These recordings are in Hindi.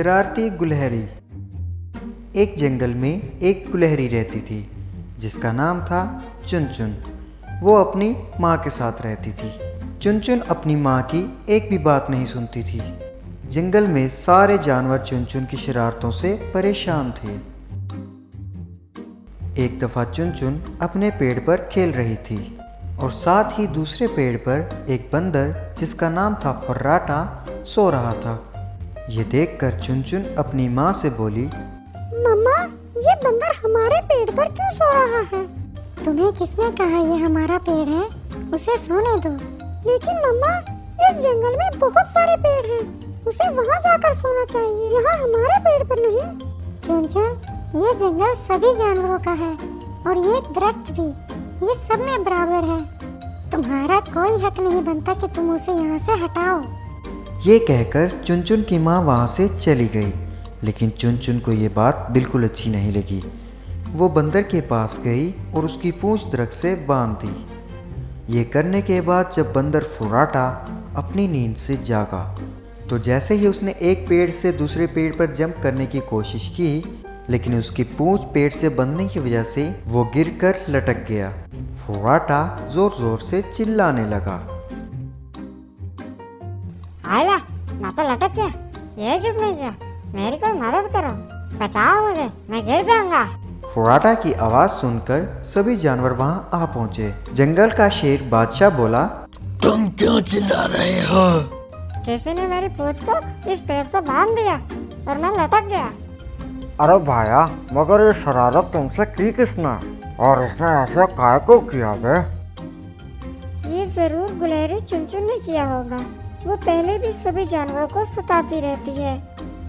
शरारती गुलहरी। एक जंगल में एक गुलहरी रहती थी जिसका नाम था चुनचुन। वो अपनी माँ के साथ रहती थी। चुनचुन अपनी माँ की एक भी बात नहीं सुनती थी। जंगल में सारे जानवर चुनचुन की शरारतों से परेशान थे। एक दफ़ा चुनचुन अपने पेड़ पर खेल रही थी और साथ ही दूसरे पेड़ पर एक बंदर जिसका नाम था फर्राटा सो रहा था। ये देखकर चुनचुन अपनी माँ से बोली, मम्मा, ये बंदर हमारे पेड़ पर क्यों सो रहा है? तुम्हें किसने कहा ये हमारा पेड़ है? उसे सोने दो। लेकिन मम्मा, इस जंगल में बहुत सारे पेड़ हैं, उसे वहाँ जाकर सोना चाहिए, यहाँ हमारे पेड़ पर नहीं। चुनचुन, ये जंगल सभी जानवरों का है और ये दरख्त भी, ये सब में बराबर है। तुम्हारा कोई हक नहीं बनता कि तुम उसे यहाँ से हटाओ। ये कहकर चुनचुन की माँ वहाँ से चली गई। लेकिन चुनचुन को ये बात बिल्कुल अच्छी नहीं लगी। वो बंदर के पास गई और उसकी पूंछ दरख्त से बांध दी। ये करने के बाद जब बंदर फुर्राटा अपनी नींद से जागा तो जैसे ही उसने एक पेड़ से दूसरे पेड़ पर जंप करने की कोशिश की, लेकिन उसकी पूंछ पेड़ से बंधने की वजह से वो गिरकर लटक गया। फुर्राटा जोर जोर से चिल्लाने लगा, आला, मैं तो लटक गया। ये किसने किया? मेरी कोई मदद करो, बचाओ मुझे, मैं गिर जाऊंगा। फुर्राटा की आवाज सुनकर सभी जानवर वहाँ आ पहुँचे। जंगल का शेर बादशाह बोला, तुम क्यों चिल्ला रहे हो? किसी ने मेरी पूंछ को इस पेड़ से बांध दिया और मैं लटक गया। अरे भाया, मगर ये शरारत तुमसे की किसने? और इसने ऐसा काय को किया बे? ये जरूर गुलहरी चुनचुन ने किया होगा। वो पहले भी सभी जानवरों को सताती रहती है।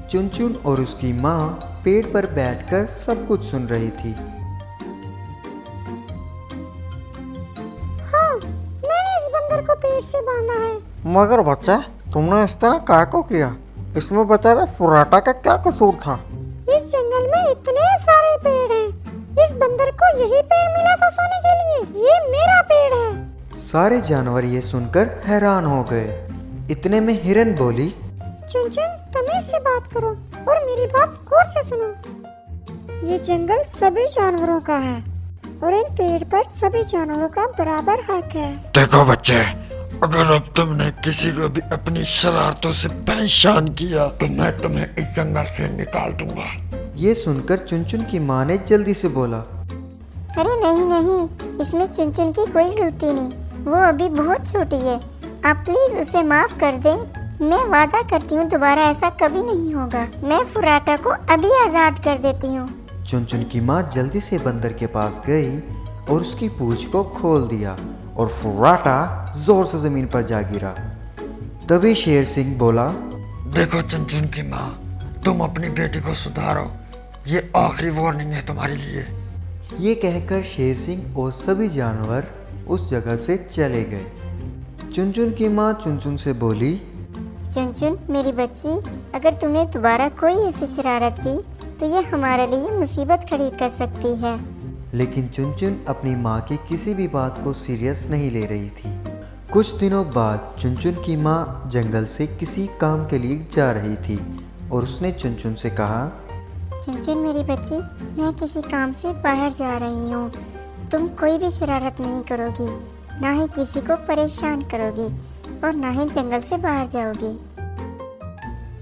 चुनचुन और उसकी माँ पेड़ पर बैठकर सब कुछ सुन रही थी। हाँ, मैंने इस बंदर को पेड़ से बांधा है। मगर बच्चा, तुमने इस तरह काय को किया? इसमें बेचारा फुर्राटा का क्या कसूर था? इस जंगल में इतने सारे पेड़ हैं। इस बंदर को यही पेड़ मिला था सोने के लिए। ये मेरा पेड़ है। सारे जानवर ये सुनकर हैरान हो गए। इतने में हिरन बोली, चुनचुन, तमीज से बात करो और मेरी बात गौर से सुनो। ये जंगल सभी जानवरों का है और इन पेड़ पर सभी जानवरों का बराबर हक है। देखो बच्चे, अगर अब तुमने किसी को भी अपनी शरारतों से परेशान किया तो मैं तुम्हें इस जंगल से निकाल दूंगा। ये सुनकर चुनचुन की माँ ने जल्दी से बोला, अरे नहीं नहीं, इसमें चुनचुन की कोई गलती नहीं। वो अभी बहुत छोटी है, आप प्लीज उसे माफ कर दें। मैं वादा करती हूँ दोबारा ऐसा कभी नहीं होगा। मैं फुर्राटा को अभी आजाद कर देती हूँ। चुनचुन की माँ जल्दी से बंदर के पास गई और उसकी पूंछ को खोल दिया और फुर्राटा जोर से जमीन पर जा गिरा। तभी शेर सिंह बोला, देखो चुनचुन की माँ, तुम अपनी बेटी को सुधारो, ये आखिरी वार्निंग है तुम्हारे लिए। ये कहकर शेर सिंह और सभी जानवर उस जगह से चले गए। चुनचुन की माँ चुनचुन से बोली, चुनचुन मेरी बच्ची, अगर तुमने दोबारा कोई ऐसी शरारत की तो ये हमारे लिए मुसीबत खड़ी कर सकती है। लेकिन चुनचुन अपनी माँ की किसी भी बात को सीरियस नहीं ले रही थी। कुछ दिनों बाद चुनचुन की माँ जंगल से किसी काम के लिए जा रही थी और उसने चुनचुन से कहा, चुनचुन मेरी बच्ची, मैं किसी काम से बाहर जा रही हूँ। तुम कोई भी शरारत नहीं करोगी, ना ही किसी को परेशान करोगी और ना ही जंगल से बाहर जाओगी।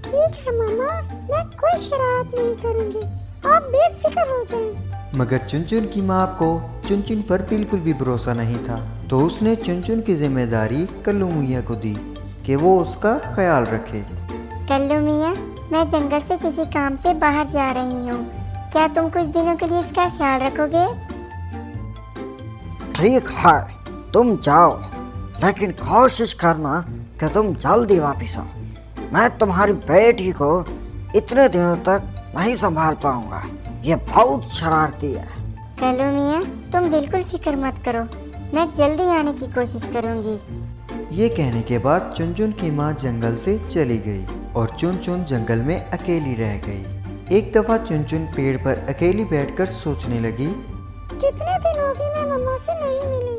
ठीक है मामा, मैं कोई शरारत नहीं करूँगी, आप बेफिक्र हो जाएं। मगर चुनचुन की माँ को चुनचुन पर बिल्कुल भी भरोसा नहीं था, तो उसने चुनचुन की जिम्मेदारी कल्लू मियाँ को दी कि वो उसका ख्याल रखे। कल्लू मियाँ, मैं जंगल से किसी काम से बाहर जा रही हूँ, क्या तुम कुछ दिनों के लिए इसका ख्याल रखोगे? ठीक है, तुम जाओ, लेकिन कोशिश करना कि तुम जल्दी वापस आओ। मैं तुम्हारी बेटी को इतने दिनों तक नहीं संभाल पाऊंगा, ये बहुत शरारती है। कल्लू मियाँ, तुम बिल्कुल फिक्र मत करो, मैं जल्दी आने की कोशिश करूँगी। ये कहने के बाद चुनचुन की माँ जंगल से चली गई और चुनचुन जंगल में अकेली रह गई। एक दफ़ा चुनचुन पेड़ पर अकेली बैठकर सोचने लगी, कितने दिन हो गए मैं मम्मा से नहीं मिली,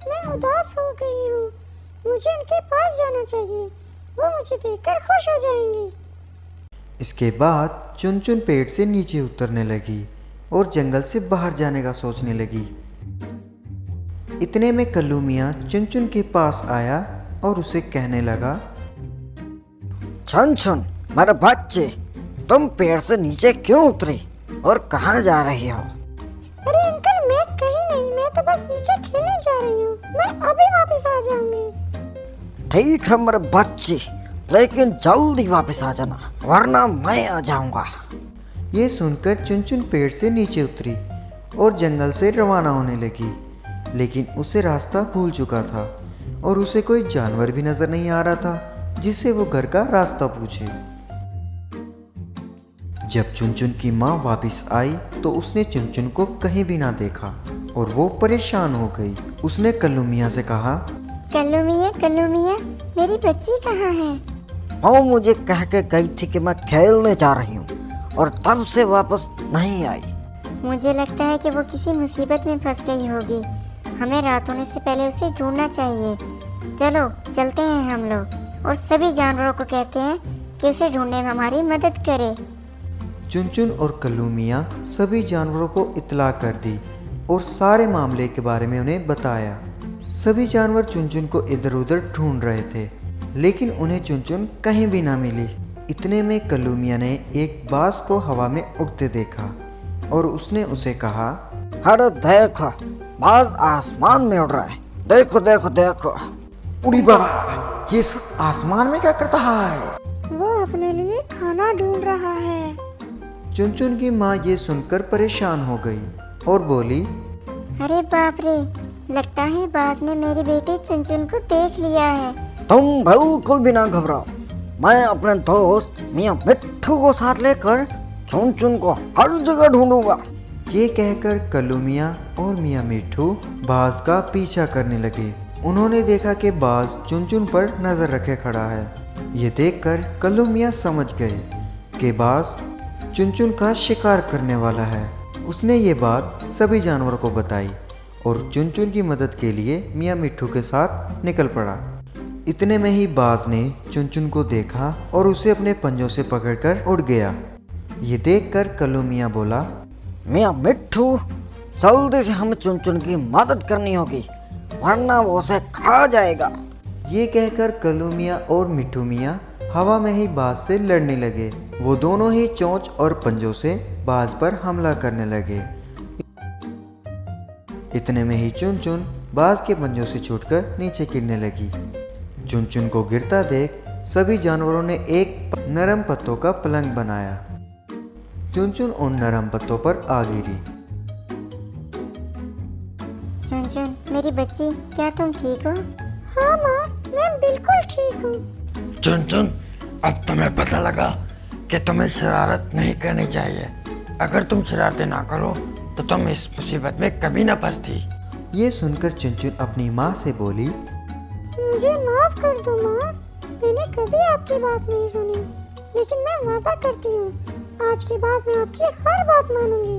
मैं उदास हो गई हूँ। मुझे उनके पास जाना चाहिए, वो मुझे देखकर खुश हो जाएंगी। इसके बाद चुनचुन पेड़ से नीचे उतरने लगी और जंगल से बाहर जाने का सोचने लगी। इतने में कल्लू मियाँ चुनचुन के पास आया और उसे कहने लगा, चुनचुन मेरे बच्चे, तुम पेड़ से नीचे क्यों उतरी और कहाँ जा रही हो? अरे अंकल, मैं कहीं नहीं, मैं तो बस नीचे खेलने जा रही हूँ। मैं अभी वापस आ जाऊंगी। ठीक है मेरे बच्चे, लेकिन जल्दी वापस आ जाना वरना मैं आ जाऊंगा। ये सुनकर चुनचुन पेड़ से नीचे उतरी और जंगल से रवाना होने लगी, लेकिन उसे रास्ता भूल चुका था और उसे कोई जानवर भी नजर नहीं आ रहा था जिससे वो घर का रास्ता पूछे। जब चुनचुन की माँ वापस आई तो उसने चुनचुन को कहीं भी ना देखा और वो परेशान हो गई। उसने कल्लू मियाँ से कहा, कल्लू मियाँ, मेरी बच्ची कहाँ है? वो मुझे कह के गई थी कि मैं खेलने जा रही हूँ और तब से वापस नहीं आई। मुझे लगता है कि वो किसी मुसीबत में फंस गई होगी। हमें रात होने से पहले उसे ढूंढना चाहिए। चलो चलते हैं हम लोग और सभी जानवरों को कहते हैं कि उसे ढूंढने में हमारी मदद करे। चुनचुन और कल्लू मियाँ सभी जानवरों को इत्तला कर दी और सारे मामले के बारे में उन्हें बताया। सभी जानवर चुनचुन को इधर उधर ढूंढ रहे थे, लेकिन उन्हें चुनचुन कहीं भी ना मिली। इतने में कल्लू मियाँ ने एक बाज को हवा में उड़ते देखा और उसने उसे कहा, अरे देखो, बाज आसमान में उड़ रहा है। देखो देखो देखो। उड़ी बाबा, ये सब आसमान में क्या करता है? वो अपने लिए खाना ढूंढ रहा है। चुनचुन की माँ ये सुनकर परेशान हो गई और बोली, अरे बाप रे, लगता है बाज ने मेरी बेटी चुनचुन को देख लिया है। तुम बिल्कुल भी ना घबराओ, मैं अपने दोस्त मियाँ मिट्ठू को साथ लेकर चुनचुन को हर जगह ढूंढूंगा। ये कहकर कल्लू मियाँ और मियाँ मिट्ठू बाज का पीछा करने लगे। उन्होंने देखा कि बाज चुनचुन पर नजर रखे खड़ा है। ये देखकर कल्लू मियाँ समझ गए कि बाज चुनचुन का शिकार करने वाला है। उसने ये बात सभी जानवरों को बताई और चुनचुन की मदद के लिए मियाँ मिट्ठू के साथ निकल पड़ा। इतने में ही बाज ने चुनचुन को देखा और उसे अपने पंजों से पकड़कर उड़ गया। ये देखकर कल्लू मियाँ बोला, मियाँ मिट्ठू, जल्दी से हमें चुनचुन की मदद करनी होगी वरना वो उसे खा जाएगा। ये कहकर कल्लू मियाँ और मिट्ठू मियाँ हवा में ही बाज से लड़ने लगे। वो दोनों ही चोंच और पंजों से बाज पर हमला करने लगे। इतने में ही चुनचुन बाज के पंजों से छूटकर नीचे गिरने लगी। चुनचुन को गिरता देख सभी जानवरों ने एक नरम पत्तों का पलंग बनाया। चुनचुन उन नरम पत्तों पर आ गिरी। चुनचुन मेरी बच्ची, क्या तुम ठीक हो? हाँ माँ, मैं बिल्कुल ठीक हूँ। चुनचुन, अब तुम्हें पता लगा कि तुम्हें शरारत नहीं करनी चाहिए। अगर तुम शरारतें ना करो तो तुम इस मुसीबत में कभी ना फंसती। ये सुनकर चुनचुन अपनी माँ से बोली, मुझे माफ कर दो माँ, मैंने कभी आपकी बात नहीं सुनी, लेकिन मैं वादा करती हूँ आज के बाद मैं आपकी हर बात मानूंगी।